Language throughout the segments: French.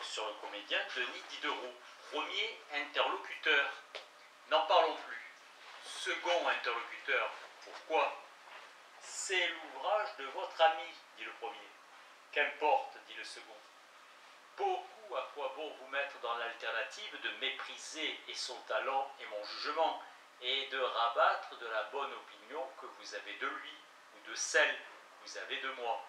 colloque sur le comédien Denis Diderot. Premier interlocuteur. N'en parlons plus. Second interlocuteur. Pourquoi? C'est l'ouvrage de votre ami, dit le premier. Qu'importe, dit le second. Beaucoup, à quoi bon vous mettre dans l'alternative de mépriser et son talent et mon jugement, et de rabattre de la bonne opinion que vous avez de lui, ou de celle que vous avez de moi.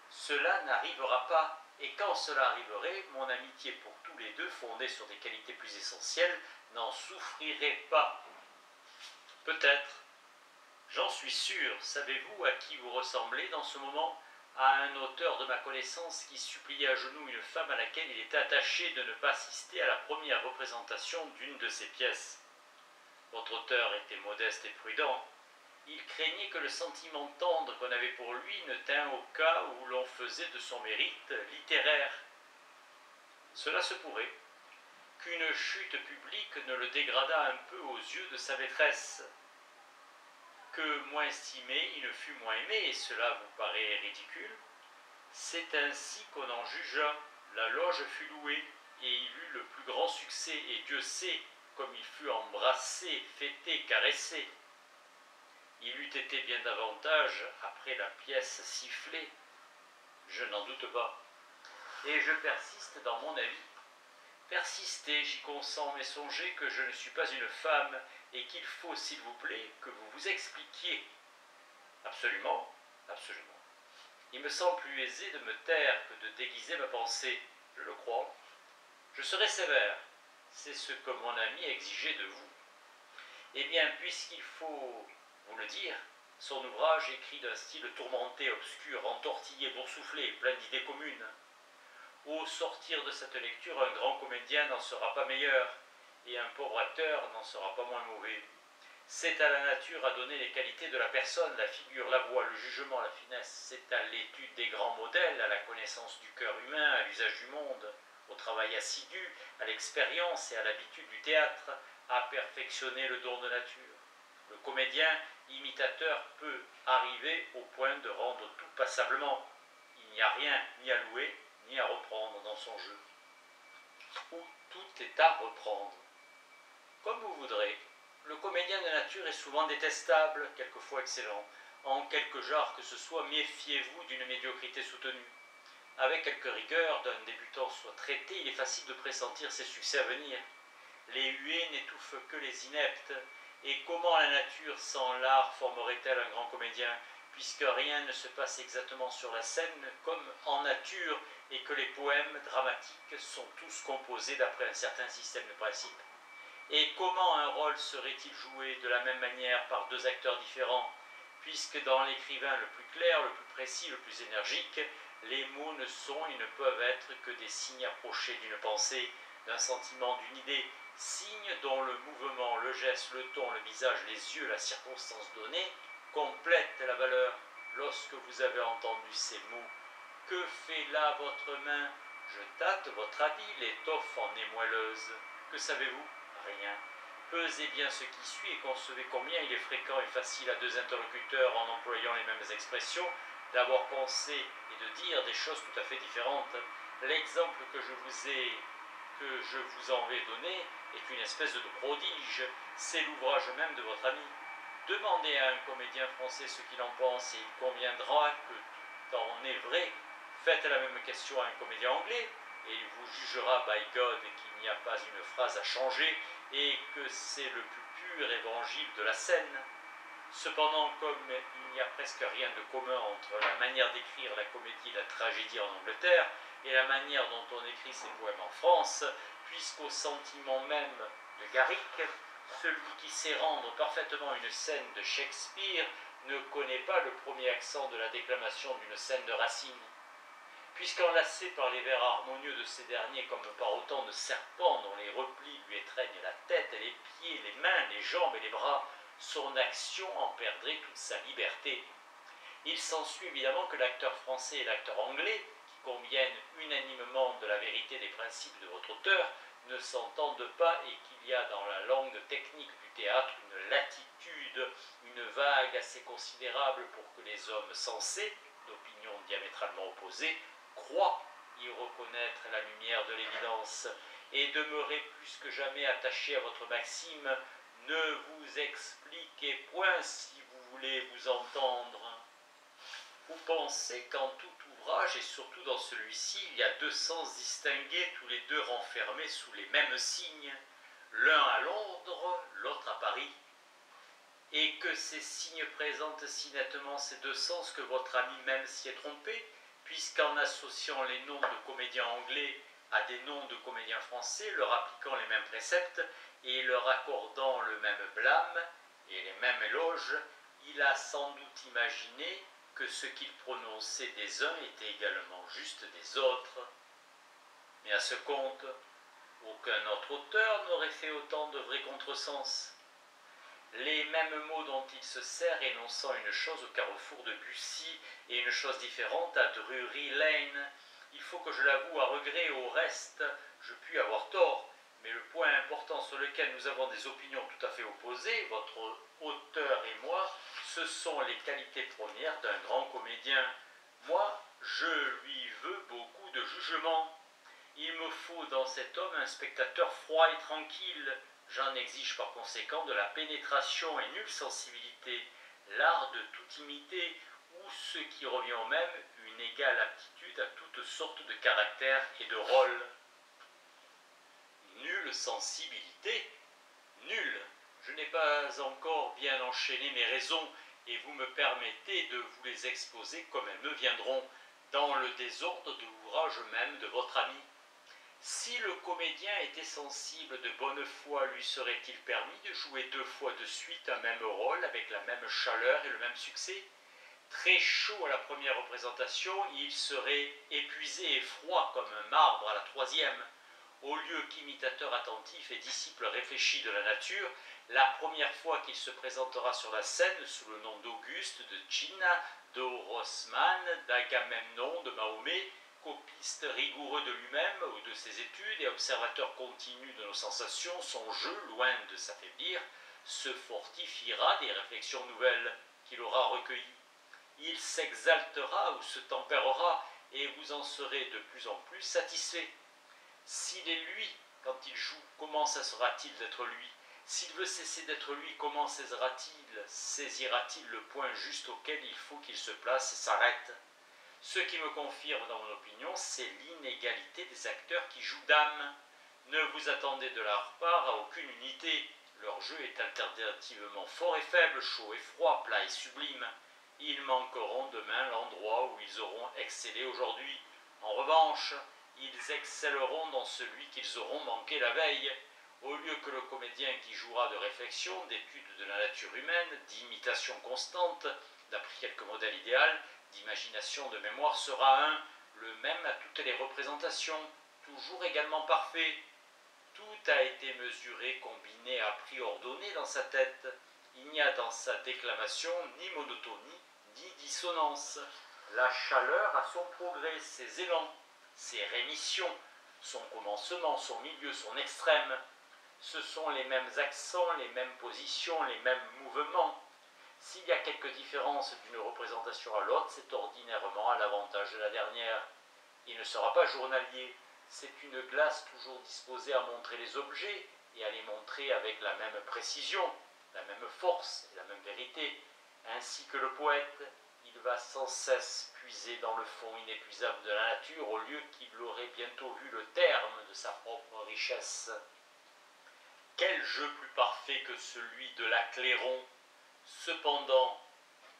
Cela n'arrivera pas, et quand cela arriverait, mon amitié pour tous les deux, fondée sur des qualités plus essentielles, n'en souffrirait pas. Peut-être. J'en suis sûr. Savez-vous à qui vous ressemblez dans ce moment? À un auteur de ma connaissance qui suppliait à genoux une femme à laquelle il était attaché de ne pas assister à la première représentation d'une de ses pièces. Votre auteur était modeste et prudent. Il craignait que le sentiment tendre qu'on avait pour lui ne tînt au cas où l'on faisait de son mérite littéraire. Cela se pourrait. Qu'une chute publique ne le dégradât un peu aux yeux de sa maîtresse. Que moins estimé, il ne fut moins aimé, et cela vous paraît ridicule. C'est ainsi qu'on en jugea. La loge fut louée, et il eut le plus grand succès, et Dieu sait comme il fut embrassé, fêté, caressé. Il eût été bien davantage après la pièce sifflée. Je n'en doute pas. Et je persiste dans mon avis. Persistez, j'y consens, mais songez que je ne suis pas une femme et qu'il faut, s'il vous plaît, que vous vous expliquiez. Absolument, absolument. Il me semble plus aisé de me taire que de déguiser ma pensée, je le crois. Je serai sévère, c'est ce que mon ami exigeait de vous. Eh bien, puisqu'il faut vous le dire, son ouvrage écrit d'un style tourmenté, obscur, entortillé, boursouflé, plein d'idées communes. Au sortir de cette lecture, un grand comédien n'en sera pas meilleur, et un pauvre acteur n'en sera pas moins mauvais. C'est à la nature à donner les qualités de la personne, la figure, la voix, le jugement, la finesse. C'est à l'étude des grands modèles, à la connaissance du cœur humain, à l'usage du monde, au travail assidu, à l'expérience et à l'habitude du théâtre, à perfectionner le don de nature. Le comédien imitateur peut arriver au point de rendre tout passablement. Il n'y a rien ni à louer, ni à reprendre dans son jeu. Où tout est à reprendre. Comme vous voudrez. Le comédien de nature est souvent détestable, quelquefois excellent. En quelque genre que ce soit, méfiez-vous d'une médiocrité soutenue. Avec quelque rigueur d'un débutant soit traité, il est facile de pressentir ses succès à venir. Les huées n'étouffent que les ineptes, et comment la nature sans l'art formerait-elle un grand comédien, puisque rien ne se passe exactement sur la scène comme en nature, et que les poèmes dramatiques sont tous composés d'après un certain système de principes. Et comment un rôle serait-il joué de la même manière par deux acteurs différents, puisque dans l'écrivain le plus clair, le plus précis, le plus énergique, les mots ne sont et ne peuvent être que des signes approchés d'une pensée, d'un sentiment, d'une idée, signes dont le mouvement, le geste, le ton, le visage, les yeux, la circonstance donnée complètent la valeur. Lorsque vous avez entendu ces mots, que fait là votre main? Je tâte votre habit, l'étoffe en est moelleuse. Que savez-vous? Rien. Pesez bien ce qui suit et concevez combien il est fréquent et facile à deux interlocuteurs en employant les mêmes expressions d'avoir pensé et de dire des choses tout à fait différentes. L'exemple que je vous en vais donner est une espèce de prodige. C'est l'ouvrage même de votre ami. Demandez à un comédien français ce qu'il en pense et il conviendra que tout en est vrai. Faites la même question à un comédien anglais et il vous jugera, by God, qu'il n'y a pas une phrase à changer et que c'est le plus pur évangile de la scène. Cependant, comme il n'y a presque rien de commun entre la manière d'écrire la comédie et la tragédie en Angleterre et la manière dont on écrit ses poèmes en France, puisqu'au sentiment même de Garrick, celui qui sait rendre parfaitement une scène de Shakespeare ne connaît pas le premier accent de la déclamation d'une scène de Racine. Puisqu'enlacé par les vers harmonieux de ces derniers comme par autant de serpents dont les replis lui étreignent la tête, les pieds, les mains, les jambes et les bras, son action en perdrait toute sa liberté. Il s'ensuit évidemment que l'acteur français et l'acteur anglais, qui conviennent unanimement de la vérité des principes de votre auteur, ne s'entendent pas et qu'il y a dans la langue technique du théâtre une latitude, une vague assez considérable pour que les hommes sensés, d'opinions diamétralement opposées, croient y reconnaître la lumière de l'évidence, et demeurez plus que jamais attaché à votre maxime, ne vous expliquez point si vous voulez vous entendre. Vous pensez qu'en tout ouvrage, et surtout dans celui-ci, il y a deux sens distingués, tous les deux renfermés sous les mêmes signes, l'un à Londres, l'autre à Paris, et que ces signes présentent si nettement ces deux sens que votre ami même s'y est trompé, puisqu'en associant les noms de comédiens anglais à des noms de comédiens français, leur appliquant les mêmes préceptes et leur accordant le même blâme et les mêmes éloges, il a sans doute imaginé que ce qu'il prononçait des uns était également juste des autres. Mais à ce compte, aucun autre auteur n'aurait fait autant de vrais contresens. Les mêmes mots dont il se sert énonçant une chose au carrefour de Bussy et une chose différente à Drury Lane. Il faut que je l'avoue à regret et au reste, je puis avoir tort, mais le point important sur lequel nous avons des opinions tout à fait opposées, votre auteur et moi, ce sont les qualités premières d'un grand comédien. Moi, je lui veux beaucoup de jugement. Il me faut dans cet homme un spectateur froid et tranquille. J'en exige par conséquent de la pénétration et nulle sensibilité, l'art de tout imiter, ou ce qui revient au même, une égale aptitude à toutes sortes de caractères et de rôles. Nulle sensibilité, nulle. Je n'ai pas encore bien enchaîné mes raisons, et vous me permettez de vous les exposer comme elles me viendront, dans le désordre de l'ouvrage même de votre ami. Si le comédien était sensible de bonne foi, lui serait-il permis de jouer deux fois de suite un même rôle avec la même chaleur et le même succès? Très chaud à la première représentation, il serait épuisé et froid comme un marbre à la troisième. Au lieu qu'imitateur attentif et disciple réfléchi de la nature, la première fois qu'il se présentera sur la scène sous le nom d'Auguste, de Cinna, d'Orosman, d'Agamemnon, de Mahomet, copiste rigoureux de lui-même ou de ses études et observateur continu de nos sensations, son jeu, loin de s'affaiblir, se fortifiera des réflexions nouvelles qu'il aura recueillies. Il s'exaltera ou se tempérera et vous en serez de plus en plus satisfait. S'il est lui quand il joue, comment cessera-t-il d'être lui? S'il veut cesser d'être lui, comment saisira-t-il le point juste auquel il faut qu'il se place et s'arrête? Ce qui me confirme dans mon opinion, c'est l'inégalité des acteurs qui jouent d'âme. Ne vous attendez de leur part à aucune unité. Leur jeu est alternativement fort et faible, chaud et froid, plat et sublime. Ils manqueront demain l'endroit où ils auront excellé aujourd'hui. En revanche, ils excelleront dans celui qu'ils auront manqué la veille. Au lieu que le comédien qui jouera de réflexion, d'étude de la nature humaine, d'imitation constante, d'après quelque modèle idéal, d'imagination, de mémoire, sera le même à toutes les représentations, toujours également parfait. Tout a été mesuré, combiné, appris, ordonné dans sa tête. Il n'y a dans sa déclamation ni monotonie, ni dissonance. La chaleur a son progrès, ses élans, ses rémissions, son commencement, son milieu, son extrême. Ce sont les mêmes accents, les mêmes positions, les mêmes mouvements. S'il y a quelque différence d'une représentation à l'autre, c'est ordinairement à l'avantage de la dernière. Il ne sera pas journalier, c'est une glace toujours disposée à montrer les objets et à les montrer avec la même précision, la même force et la même vérité. Ainsi que le poète, il va sans cesse puiser dans le fond inépuisable de la nature au lieu qu'il aurait bientôt vu le terme de sa propre richesse. Quel jeu plus parfait que celui de la Clairon! Cependant,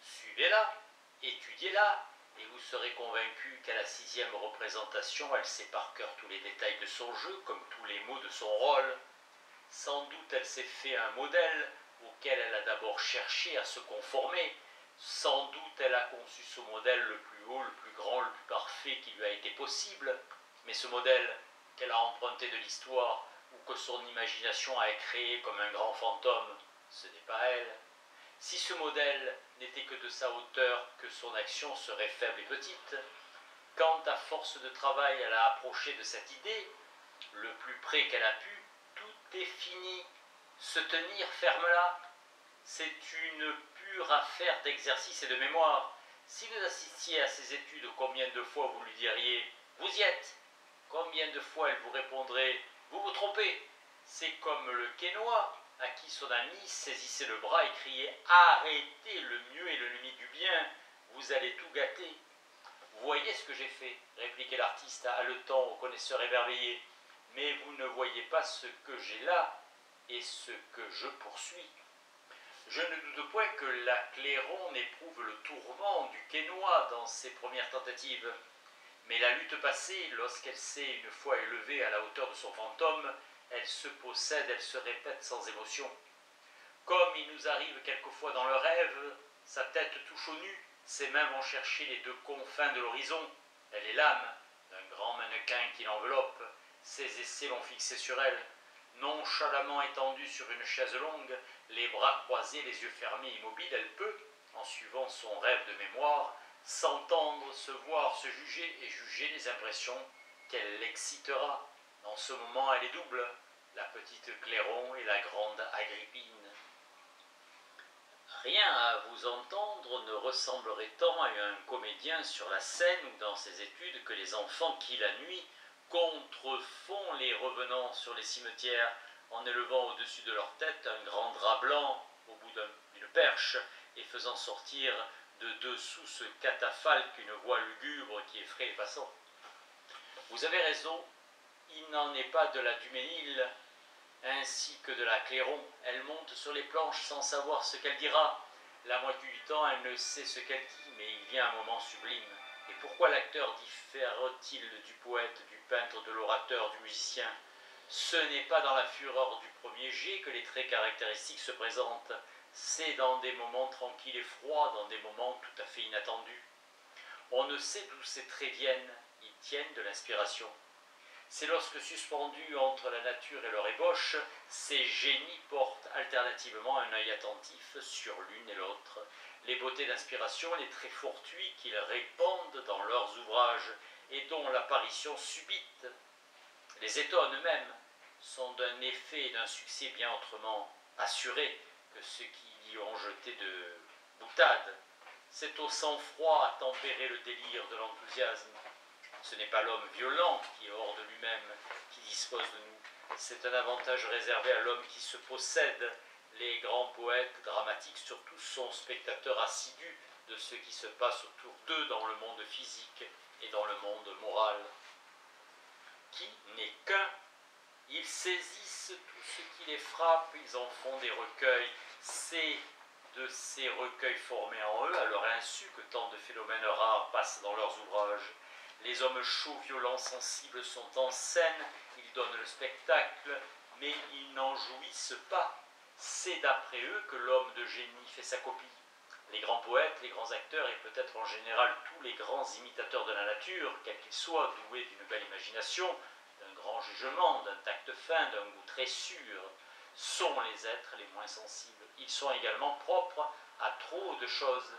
suivez-la, étudiez-la, et vous serez convaincu qu'à la sixième représentation, elle sait par cœur tous les détails de son jeu, comme tous les mots de son rôle. Sans doute elle s'est fait un modèle auquel elle a d'abord cherché à se conformer. Sans doute elle a conçu ce modèle le plus haut, le plus grand, le plus parfait qui lui a été possible. Mais ce modèle qu'elle a emprunté de l'histoire, ou que son imagination a créé comme un grand fantôme, ce n'est pas elle. Si ce modèle n'était que de sa hauteur, que son action serait faible et petite. Quand, à force de travail, elle a approché de cette idée, le plus près qu'elle a pu, tout est fini. Se tenir ferme-là, c'est une pure affaire d'exercice et de mémoire. Si vous assistiez à ces études, combien de fois vous lui diriez Vous y êtes. Combien de fois elle vous répondrait « Vous vous trompez ». C'est comme le Quénois, à qui son ami saisissait le bras et criait « Arrêtez, le mieux est l'ennemi du bien, vous allez tout gâter ». Vous voyez ce que j'ai fait, répliquait l'artiste haletant au connaisseur émerveillé, mais vous ne voyez pas ce que j'ai là et ce que je poursuis. Je ne doute point que la Clairon éprouve le tourment du Quénois dans ses premières tentatives. Mais la lutte passée, lorsqu'elle s'est une fois élevée à la hauteur de son fantôme, elle se possède, elle se répète sans émotion. Comme il nous arrive quelquefois dans le rêve, sa tête touche au nu, ses mains vont chercher les deux confins de l'horizon. Elle est l'âme d'un grand mannequin qui l'enveloppe, ses essais l'ont fixée sur elle. Nonchalamment étendue sur une chaise longue, les bras croisés, les yeux fermés, immobiles, elle peut, en suivant son rêve de mémoire, s'entendre, se voir, se juger et juger les impressions qu'elle l'excitera. En ce moment, elle est double, la petite Clairon et la grande Agrippine. Rien à vous entendre ne ressemblerait tant à un comédien sur la scène ou dans ses études que les enfants qui, la nuit, contrefont les revenants sur les cimetières en élevant au-dessus de leur tête un grand drap blanc au bout d'une perche et faisant sortir de dessous ce catafalque une voix lugubre qui effraie les passants. Vous avez raison, il n'en est pas de la Duménil ainsi que de la Clairon. Elle monte sur les planches sans savoir ce qu'elle dira. La moitié du temps, elle ne sait ce qu'elle dit, mais il vient un moment sublime. Et pourquoi l'acteur diffère-t-il du poète, du peintre, de l'orateur, du musicien? Ce n'est pas dans la fureur du premier jet que les traits caractéristiques se présentent, c'est dans des moments tranquilles et froids, dans des moments tout à fait inattendus. On ne sait d'où ces traits viennent, ils tiennent de l'inspiration. C'est lorsque suspendus entre la nature et leur ébauche, ces génies portent alternativement un œil attentif sur l'une et l'autre. Les beautés d'inspiration, les traits fortuits qu'ils répandent dans leurs ouvrages et dont l'apparition subite les étonne eux-mêmes, sont d'un effet et d'un succès bien autrement assurés que ceux qui y ont jeté de boutade. C'est au sang-froid à tempérer le délire de l'enthousiasme. Ce n'est pas l'homme violent qui est hors de lui-même, qui dispose de nous. C'est un avantage réservé à l'homme qui se possède. Les grands poètes dramatiques surtout sont spectateurs assidus de ce qui se passe autour d'eux dans le monde physique et dans le monde moral. Qui n'est qu'un. Ils saisissent tout ce qui les frappe, ils en font des recueils. C'est de ces recueils formés en eux, à leur insu, que tant de phénomènes rares passent dans leurs ouvrages. Les hommes chauds, violents, sensibles sont en scène, ils donnent le spectacle, mais ils n'en jouissent pas. C'est d'après eux que l'homme de génie fait sa copie. Les grands poètes, les grands acteurs et peut-être en général tous les grands imitateurs de la nature, quels qu'ils soient, doués d'une belle imagination, d'un grand jugement, d'un tact fin, d'un goût très sûr, sont les êtres les moins sensibles. Ils sont également propres à trop de choses.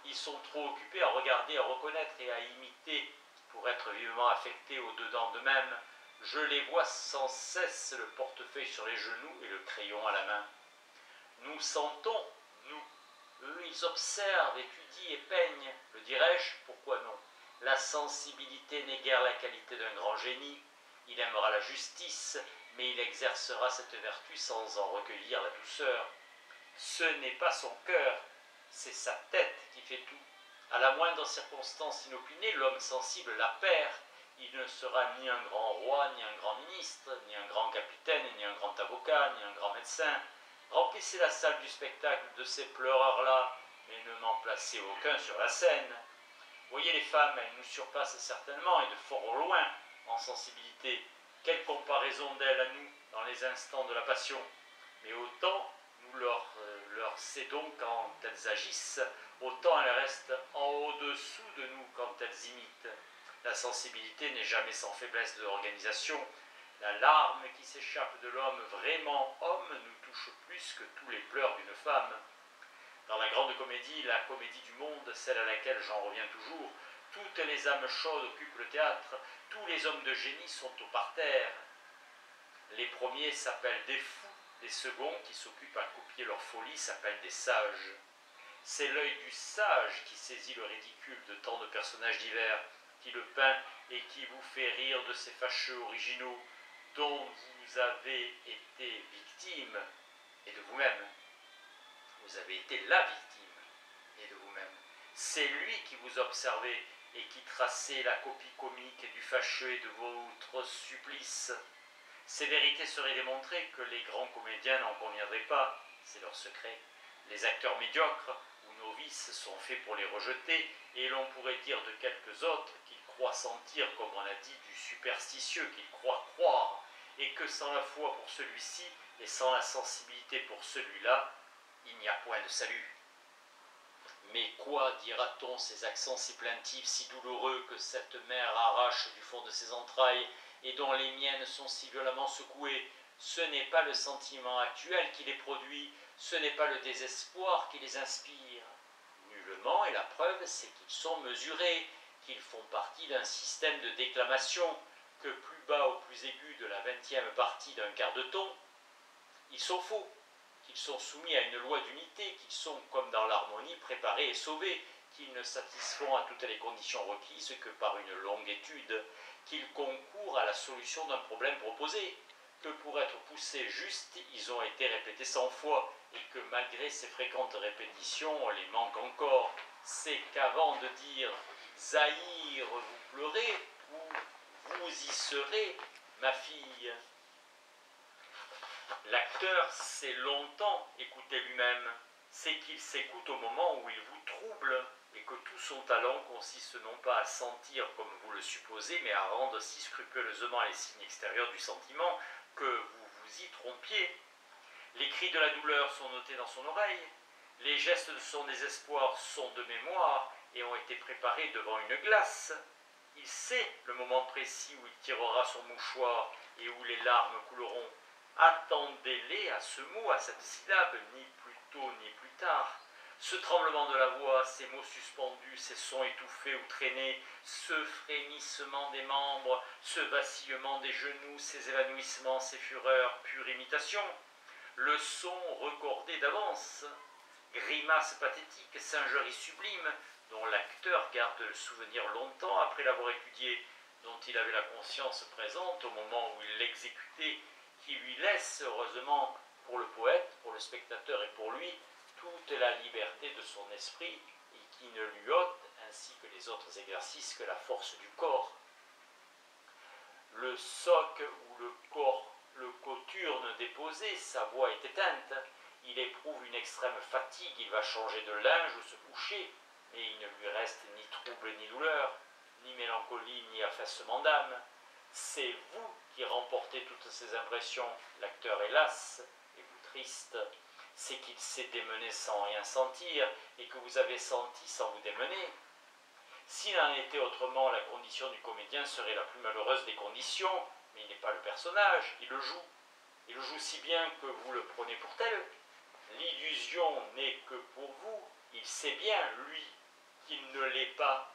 Ils sont trop occupés à regarder, à reconnaître et à imiter pour être vivement affectés au-dedans d'eux-mêmes. Je les vois sans cesse le portefeuille sur les genoux et le crayon à la main. Nous sentons, nous. Eux, ils observent, étudient et peignent. Le dirais-je? Pourquoi non? La sensibilité n'est guère la qualité d'un grand génie. Il aimera la justice, mais il exercera cette vertu sans en recueillir la douceur. Ce n'est pas son cœur, c'est sa tête qui fait tout. À la moindre circonstance inopinée, l'homme sensible la perd. Il ne sera ni un grand roi, ni un grand ministre, ni un grand capitaine, ni un grand avocat, ni un grand médecin. Remplissez la salle du spectacle de ces pleureurs-là, mais ne m'en placez aucun sur la scène. Voyez les femmes, elles nous surpassent certainement, et de fort au loin, en sensibilité. Quelle comparaison d'elles à nous, dans les instants de la passion. Mais autant nous leur cédons quand elles agissent, autant elles restent en haut-dessous de nous quand elles imitent. La sensibilité n'est jamais sans faiblesse de l'organisation. La larme qui s'échappe de l'homme vraiment homme nous touche plus que tous les pleurs d'une femme. Dans la grande comédie, la comédie du monde, celle à laquelle j'en reviens toujours, toutes les âmes chaudes occupent le théâtre, tous les hommes de génie sont au parterre. Les premiers s'appellent des fous, les seconds qui s'occupent à copier leur folie s'appellent des sages. C'est l'œil du sage qui saisit le ridicule de tant de personnages divers. qui le peint et qui vous fait rire de ces fâcheux originaux dont vous avez été victime et de vous-même. Vous avez été la victime et de vous-même. C'est lui qui vous observait et qui traçait la copie comique du fâcheux et de votre supplice. Ces vérités seraient démontrées que les grands comédiens n'en conviendraient pas, c'est leur secret. Les acteurs médiocres ou novices sont faits pour les rejeter, et l'on pourrait dire de quelques autres qu'ils croient sentir, comme on a dit, du superstitieux, qu'ils croient croire, et que sans la foi pour celui-ci et sans la sensibilité pour celui-là, il n'y a point de salut. Mais quoi dira-t-on ces accents si plaintifs, si douloureux que cette mère arrache du fond de ses entrailles et dont les miennes sont si violemment secouées? Ce n'est pas le sentiment actuel qui les produit, ce n'est pas le désespoir qui les inspire. Nullement, et la preuve, c'est qu'ils sont mesurés, qu'ils font partie d'un système de déclamation, que plus bas au plus aigu de la 20e partie d'un quart de ton, ils sont faux, qu'ils sont soumis à une loi d'unité, qu'ils sont, comme dans l'harmonie, préparés et sauvés, qu'ils ne satisfont à toutes les conditions requises que par une longue étude, qu'ils concourent à la solution d'un problème proposé, que pour être poussés juste, ils ont été répétés 100 fois, et que malgré ces fréquentes répétitions, on les manque encore. C'est qu'avant de dire « Zahir, vous pleurez » ou « Vous y serez, ma fille », l'acteur sait longtemps écouter lui-même, c'est qu'il s'écoute au moment où il vous trouble, et que tout son talent consiste non pas à sentir comme vous le supposez, mais à rendre si scrupuleusement les signes extérieurs du sentiment que vous vous y trompiez. Les cris de la douleur sont notés dans son oreille, les gestes de son désespoir sont de mémoire et ont été préparés devant une glace. Il sait le moment précis où il tirera son mouchoir et où les larmes couleront. Attendez-les à ce mot, à cette syllabe, ni plus tôt ni plus tard. Ce tremblement de la voix, ces mots suspendus, ces sons étouffés ou traînés, ce frémissement des membres, ce vacillement des genoux, ces évanouissements, ces fureurs, pure imitation. Le son recordé d'avance, grimace pathétique, singerie sublime, dont l'acteur garde le souvenir longtemps après l'avoir étudié, dont il avait la conscience présente au moment où il l'exécutait, qui lui laisse, heureusement pour le poète, pour le spectateur et pour lui, toute la liberté de son esprit et qui ne lui ôte, ainsi que les autres exercices, que la force du corps. Le soc ou le cothurne déposé, sa voix est éteinte, il éprouve une extrême fatigue, il va changer de linge ou se coucher, mais il ne lui reste ni trouble ni douleur, ni mélancolie ni affaissement d'âme. C'est vous qui remportez toutes ces impressions, l'acteur est las et vous triste. C'est qu'il s'est démené sans rien sentir et que vous avez senti sans vous démener. S'il en était autrement, la condition du comédien serait la plus malheureuse des conditions, mais il n'est pas le personnage, il le joue. Il le joue si bien que vous le prenez pour tel. L'illusion n'est que pour vous, il sait bien, lui, qu'il ne l'est pas.